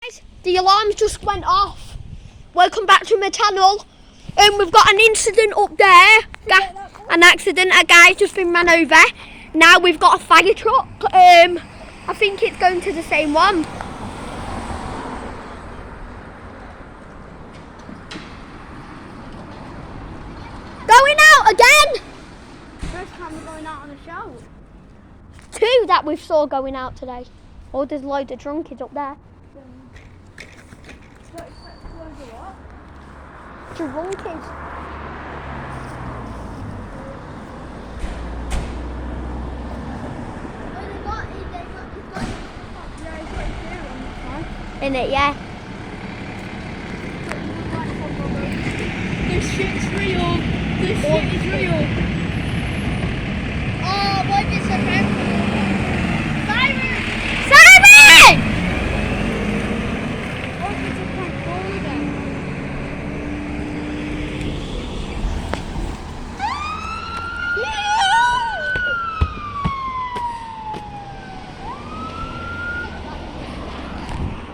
Guys, the alarms just went off. Welcome back to my channel. We've got an incident up there. An accident, a guy's just been run over. Now we've got a fire truck. I think it's going to the same one. Going out again! First time we're going out on a show. 2 that we saw going out today. Oh, there's loads of drunkies up there. Drunkies. In it, yeah. This shit's real. This shit is real.